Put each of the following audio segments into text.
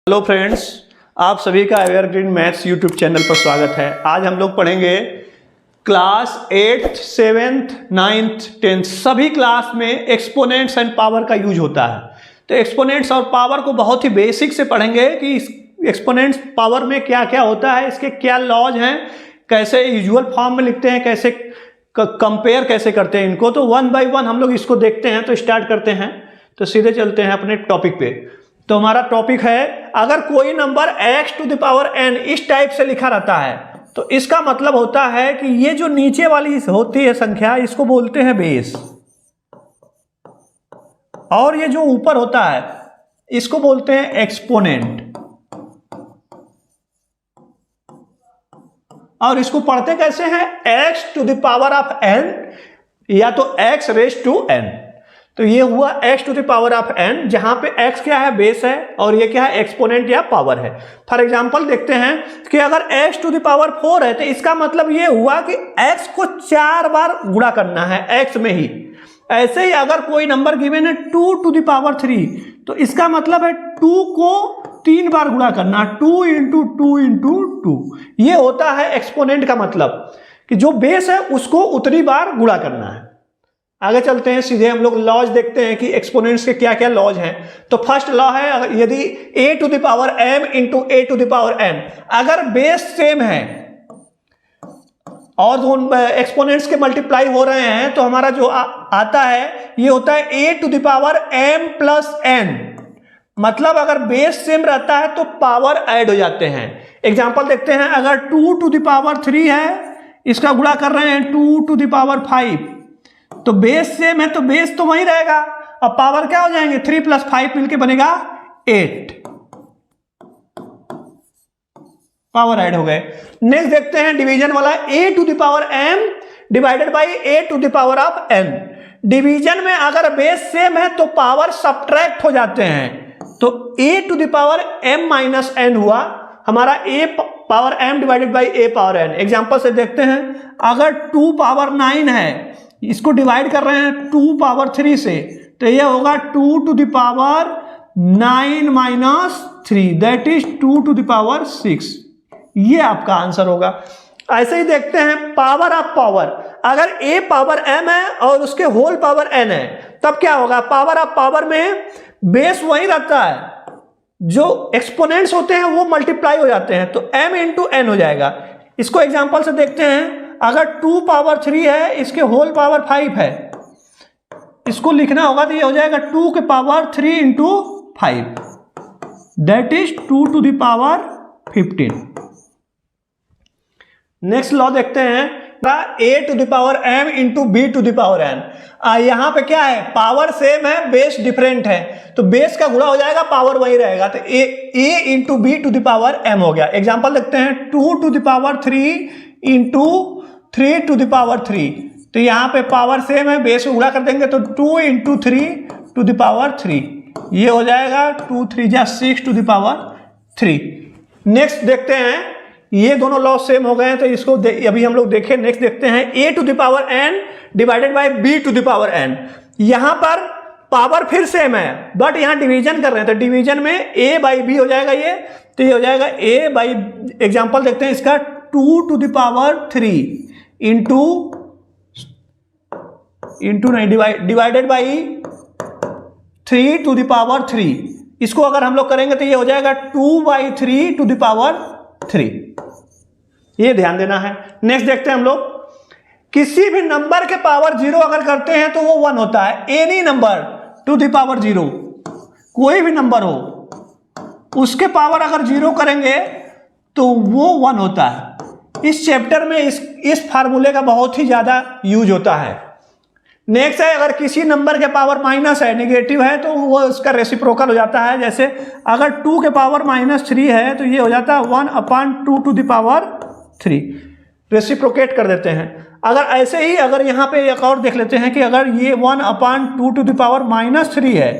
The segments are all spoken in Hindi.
हेलो फ्रेंड्स, आप सभी का एवरग्रीन मैथ्स यूट्यूब चैनल पर स्वागत है। आज हम लोग पढ़ेंगे class 8th, 7th, 9th, 10th सभी क्लास में एक्सपोनेंट्स एंड पावर का यूज होता है। तो एक्सपोनेंट्स और पावर को बहुत ही बेसिक से पढ़ेंगे कि एक्सपोनेंट्स पावर में क्या क्या होता है, इसके क्या लॉज हैं, कैसे यूजुअल फॉर्म में लिखते हैं, कैसे कंपेयर कैसे करते हैं इनको। तो वन बाय वन हम लोग इसको देखते हैं। तो स्टार्ट करते हैं, तो सीधे चलते हैं अपने टॉपिक पे। तो हमारा टॉपिक है, अगर कोई number x to the power n इस टाइप से लिखा रहता है तो इसका मतलब होता है कि ये जो नीचे वाली होती है संख्या, इसको बोलते हैं बेस, और ये जो ऊपर होता है इसको बोलते हैं एक्सपोनेंट। और इसको पढ़ते कैसे हैं? x to the power of n या तो x रेज टू n। तो ये हुआ x to the power of n, जहां पे x क्या है? बेस है, और ये क्या है? एक्सपोनेंट या पावर है। फॉर एग्जांपल देखते हैं कि अगर x टू द पावर 4 है तो इसका मतलब ये हुआ कि x को 4 बार गुणा करना है x में ही। ऐसे ही अगर कोई नंबर गिवन है 2 टू द पावर 3 तो इसका मतलब है 2 को 3 बार गुणा करना, 2 इंटू 2 इंटू 2। ये होता है एक्सपोनेंट का मतलब, कि जो बेस है उसको उतनी बार गुणा करना है। आगे चलते हैं, सीधे हम लोग लॉज देखते हैं कि एक्सपोनेंट्स के क्या क्या लॉज हैं। तो फर्स्ट लॉ है, यदि a to the power m into a to the power n, अगर बेस सेम है और दोनों एक्सपोनेंट्स के मल्टीप्लाई हो रहे हैं तो हमारा जो आता है ये होता है a to the power m plus n। मतलब अगर बेस सेम रहता है तो पावर ऐड हो जाते हैं। एग्जांपल देखते हैं, अगर 2 टू द पावर 3 है, इसका गुणा कर रहे हैं 2 टू द पावर 5, तो बेस सेम है तो बेस तो वही रहेगा, अब पावर क्या हो जाएंगे? 3 प्लस 5 मिलके बनेगा 8, पावर ऐड हो गए। नेक्स्ट देखते हैं डिवीजन वाला, a to the power m divided by a to the power of n। Division में अगर बेस सेम है तो पावर सब्ट्रैक्ट हो जाते हैं, तो a to the power m minus n हुआ हमारा a power m divided by a power n। Example से देखते हैं, अगर 2 पावर 9 है, इसको डिवाइड कर रहे हैं 2 पावर 3 से, तो ये होगा 2 to the power 9 minus 3, that is 2 to the power 6। ये आपका आंसर होगा। ऐसे ही देखते हैं पावर ऑफ पावर, अगर a पावर m है और उसके होल पावर n है, तब क्या होगा? पावर ऑफ पावर में बेस वही रहता है, जो एक्सपोनेंट्स होते हैं वो मल्टीप्लाई हो जाते हैं, तो m इंटू n हो जाएगा। इसको एग्जांपल से देखते हैं, अगर 2 पावर 3 है, इसके होल पावर 5 है, इसको लिखना होगा तो ये हो जाएगा 2 के power 3 into 5, that is 2 to the power 15। Next law देखते हैं, a to the power m into b to the power n। यहां पे क्या है? पावर सेम है, बेस डिफरेंट है, तो बेस का गुणा हो जाएगा, पावर वही रहेगा, तो a into b to the power m हो गया। एग्जांपल देखते हैं, 2 to the power 3 into 3 to the power 3, तो यहाँ पे पावर सेम है, बेस गुणा कर देंगे तो 2 इंटू 3 टू द पावर 3, ये हो जाएगा 2 3 जा 6 टू द पावर 3। नेक्स्ट देखते हैं, ये दोनों लॉ सेम हो गए हैं तो इसको अभी हम लोग देखें। नेक्स्ट देखते हैं, a to the power n divided by b to the power n। यहाँ पर पावर फिर सेम है, बट यहाँ डिवीजन कर रहे हैं, तो डिवीजन में a बाई b हो जाएगा ये, तो ये हो जाएगा a बाई, एग्जाम्पल देखते हैं इसका, 2 टू द पावर 3 इंटू नहीं divided by 3 to the power 3। इसको अगर हम लोग करेंगे तो ये हो जाएगा 2 बाई 3 टू द पावर 3। ये ध्यान देना है। नेक्स्ट देखते हैं हम लोग, किसी भी नंबर के पावर 0 अगर करते हैं तो वो 1 होता है। Any number two the power 0, कोई भी नंबर हो उसके पावर अगर 0 करेंगे तो वो 1 होता है। इस चैप्टर में इस फार्मूले का बहुत ही ज्यादा यूज होता है। नेक्स्ट है, अगर किसी नंबर के पावर माइनस है, नेगेटिव है, तो वो उसका रेसिप्रोकल हो जाता है। जैसे अगर 2 के पावर -3 है तो ये हो जाता है 1/2 टू द पावर 3, रेसिप्रोकेट कर देते हैं। अगर ऐसे ही अगर यहाँ पे एक और देख लेते हैं कि अगर ये 1/2 टू द पावर -3 है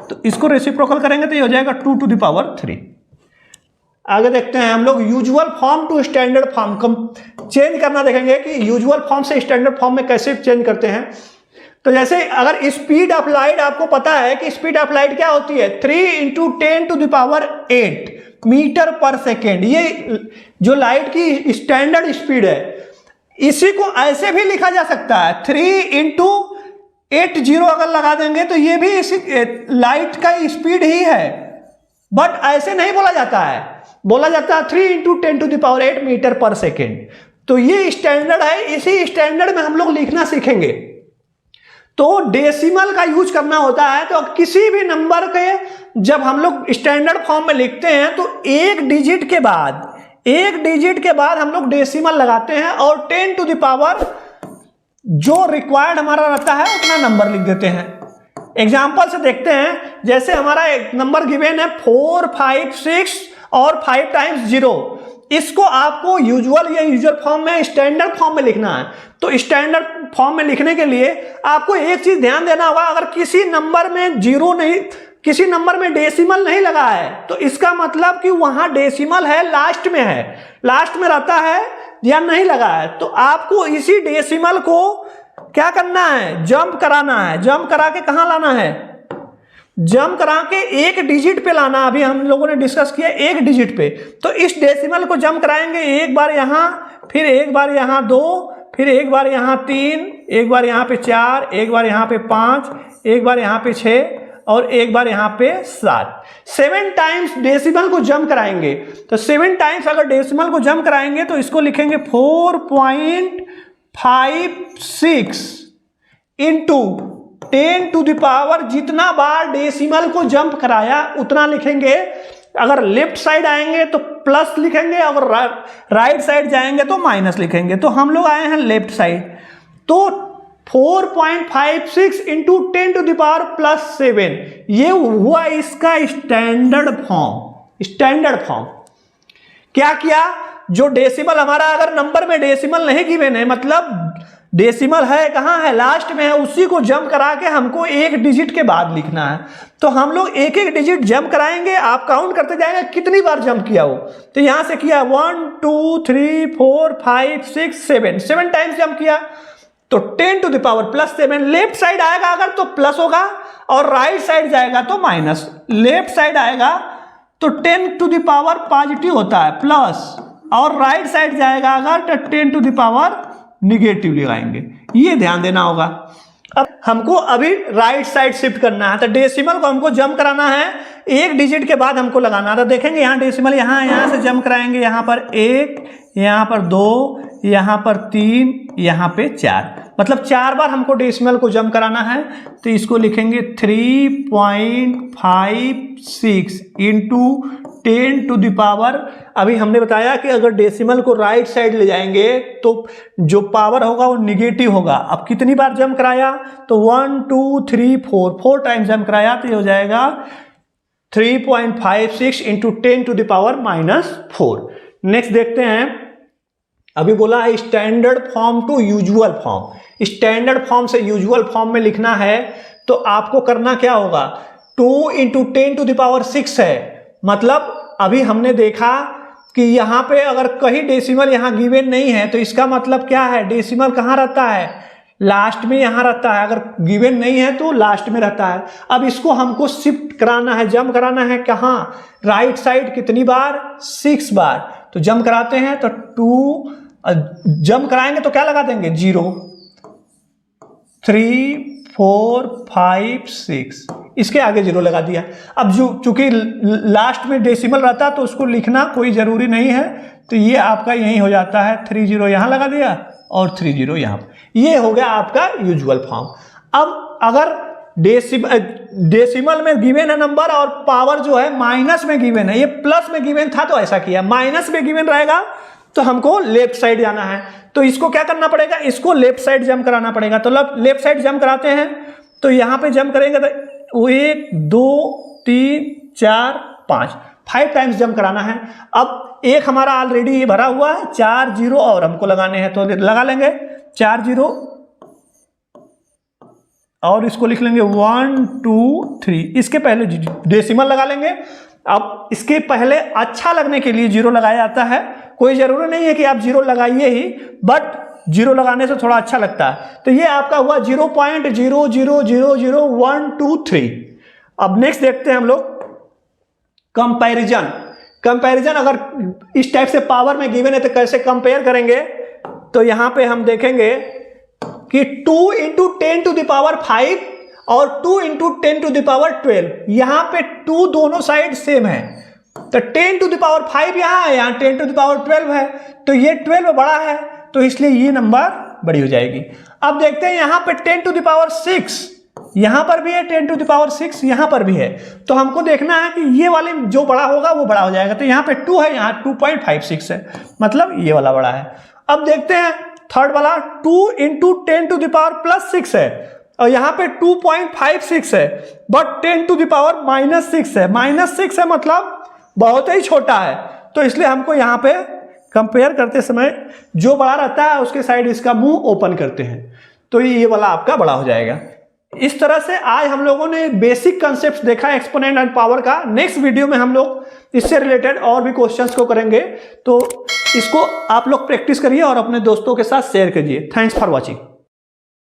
तो इसको रेसिप्रोकल करेंगे तो ये हो जाएगा 2 टू द पावर 3। आगे देखते हैं हम लोग, usual form to standard form change करना देखेंगे कि यूजुअल फॉर्म से स्टैंडर्ड फॉर्म में कैसे चेंज करते हैं। तो जैसे अगर स्पीड ऑफ लाइट आपको पता है कि स्पीड ऑफ लाइट क्या होती है 3 × 10⁸ मीटर पर सेकेंड, ये जो लाइट की स्टैंडर्ड स्पीड है, इसी को ऐसे भी लिखा जा सकता है 3 × 80 अगर लगा देंगे तो ये भी इसी लाइट का स्पीड ही है, बट ऐसे नहीं बोला जाता है, बोला जाता है 3 × 10⁸ मीटर पर सेकेंड। तो ये स्टैंडर्ड है, इसी स्टैंडर्ड में हम लोग लिखना सीखेंगे। तो डेसिमल का यूज करना होता है, तो किसी भी नंबर के जब हम लोग स्टैंडर्ड फॉर्म में लिखते हैं तो एक डिजिट के बाद हम लोग डेसिमल लगाते हैं और 10⁻, जो रिक्वायर्ड हमारा रहता है उतना नंबर लिख देते हैं। एग्जाम्पल से देखते हैं, जैसे हमारा एक नंबर गिवन है 4, 5, 6 और 5 × 0, इसको आपको यूजुअल फॉर्म में स्टैंडर्ड फॉर्म में लिखना है। तो स्टैंडर्ड फॉर्म में लिखने के लिए आपको एक चीज ध्यान देना होगा, अगर किसी नंबर में जीरो नहीं, किसी नंबर में डेसिमल नहीं लगा है तो इसका मतलब कि वहां डेसिमल है, लास्ट में है, लास्ट में रहता है या नहीं लगा है। तो आपको इसी डेसिमल को क्या करना है, जंप कराना है। जंप करा के कहां लाना है, जंप करा के एक डिजिट पे लाना। अभी हम लोगों ने डिस्कस किया एक डिजिट पे, तो इस डेसिमल को जंप कराएंगे, एक बार यहां, फिर एक बार यहां 2, फिर एक बार यहां 3, एक बार यहां पे 4, एक बार यहां पे 5, एक बार यहां पे 6 और एक बार यहां पे 7। 7 टाइम्स डेसिमल को जंप कराएंगे। तो 7 टाइम्स अगर डेसिमल को जंप कराएंगे तो इसको लिखेंगे 4.56 इंटू 10⁻, जितना बार डेसिमल को जंप कराया उतना लिखेंगे। अगर लेफ्ट साइड आएंगे तो प्लस लिखेंगे, अगर राइट साइड जाएंगे तो माइनस लिखेंगे। तो हम लोग आए हैं लेफ्ट साइड, तो 4.56 इंटू 10⁻+7, ये हुआ इसका स्टैंडर्ड फॉर्म। क्या किया, जो डेसिमल हमारा अगर नंबर में डेसिमल नहीं गिवन है, मतलब डेसिमल है कहाँ है, लास्ट में है, उसी को जंप करा के हमको एक डिजिट के बाद लिखना है। तो हम लोग एक एक डिजिट जंप कराएंगे, आप काउंट करते जाएंगे कितनी बार जंप किया हो। तो यहां से किया 1 2 3 4 5 6 7 टाइम्स जंप किया, तो 10⁻+7। लेफ्ट साइड आएगा अगर तो प्लस होगा और राइट साइड जाएगा तो माइनस। लेफ्ट साइड आएगा तो 10⁻, पॉजिटिव होता है प्लस, और राइट साइड जाएगा अगर तो 10⁻, निगेटिव लगाएंगे। ये ध्यान देना होगा। अब हमको अभी राइट साइड शिफ्ट करना है, तो डेसिमल को हमको जंप कराना है, एक डिजिट के बाद हमको लगाना है। तो देखेंगे यहाँ डेसिमल, यहाँ से जंप कराएंगे, यहाँ पर 1, यहाँ पर 2, यहाँ पर 3, यहाँ पे 4, मतलब 4 बार हमको डेसिमल को जंप कराना है। तो इसको लिखेंगे 3.56 इंटू 10⁻। अभी हमने बताया कि अगर डेसिमल को राइट साइड ले जाएंगे तो जो पावर होगा वो निगेटिव होगा। अब कितनी बार जंप कराया, तो 1 2 3 4 टाइम्स जंप कराया, तो ये हो जाएगा 3.56 इंटू 10⁻⁻4। नेक्स्ट देखते हैं, अभी बोला है standard form to usual form. Standard form से यूजुअल फॉर्म में लिखना है तो आपको करना क्या होगा, 2 इंटू 10⁻6 है। मतलब अभी हमने देखा कि यहाँ पे अगर कहीं डेसिमल यहाँ गिवन नहीं है तो इसका मतलब क्या है, डेसिमल कहाँ रहता है, लास्ट में यहाँ रहता है। अगर गिवन नहीं है तो लास्ट में रहता है। अब इसको हमको शिफ्ट कराना है, जंप कराना है कहाँ, राइट साइड। कितनी बार, 6 बार। तो जंप कराते हैं तो 2, जंप कराएंगे तो क्या लगा देंगे, 0 3 4 5 6, इसके आगे 0 लगा दिया। अब जो चूंकि लास्ट में डेसिमल रहता तो उसको लिखना कोई जरूरी नहीं है, तो ये आपका यही हो जाता है, 3 0 यहां लगा दिया और 3 0 यहां। ये हो गया आपका यूजुअल फॉर्म। अब अगर डेसिमल में गिवन है नंबर और पावर जो है माइनस में गिवन है, ये प्लस में गिवन था तो ऐसा किया, माइनस में गिवन रहेगा तो हमको लेफ्ट साइड जाना है। तो इसको क्या करना पड़ेगा, इसको लेफ्ट साइड जंप कराना पड़ेगा। तो लेफ्ट साइड जंप कराते हैं, तो यहां पे जंप करेंगे तो 1 2 3 4 5 टाइम्स जंप कराना है। अब एक हमारा ऑलरेडी ये भरा हुआ है, 4 0 और हमको लगाने हैं, तो लगा लेंगे 4 0 और इसको लिख लेंगे 1 2 3। इसके पहले डेसिमल लगा लेंगे। अब इसके पहले अच्छा लगने के लिए 0 लगाया जाता है, कोई जरूरी नहीं है कि आप 0 लगाइए ही, बट जीरो लगाने से थोड़ा अच्छा लगता है। तो ये आपका हुआ 0.0000123। अब नेक्स्ट देखते हैं हम लोग कंपैरिजन। कंपैरिजन अगर इस टाइप से पावर में गिवन है तो कैसे कंपेयर करेंगे, तो यहां पे हम देखेंगे कि 2 × 10⁵ और 2 × 10⁻12, यहां पे 2 दोनों साइड सेम है। तो 10⁵ यहां है, यहां 10⁻12 है, तो ये 12 बड़ा है, तो इसलिए ये नंबर बड़ी हो जाएगी। अब देखते हैं यहां पे 10⁶, यहां पर भी है 10⁶, यहां पर भी है, तो हमको देखना है कि ये वाले जो बड़ा होगा वो बड़ा हो जाएगा। तो यहां पे 2 है, यहां 2.56 है, मतलब ये वाला बड़ा है। अब देखते हैं थर्ड वाला 2 × 10⁻+6 है, और यहां पे 2.56 है, बट 10⁻−6 है। -6 है मतलब बहुत ही छोटा है, तो इसलिए हमको यहां पे कंपेयर करते समय जो बड़ा रहता है उसके साइड इसका मुंह ओपन करते हैं, तो ये वाला आपका बड़ा हो जाएगा। इस तरह से आज हम लोगों ने बेसिक कंसेप्ट देखा एक्सपोनेंट एंड पावर का। नेक्स्ट वीडियो में हम लोग इससे रिलेटेड और भी क्वेश्चंस को करेंगे, तो इसको आप लोग प्रैक्टिस करिए और अपने दोस्तों के साथ शेयर कीजिए। Thanks for watching.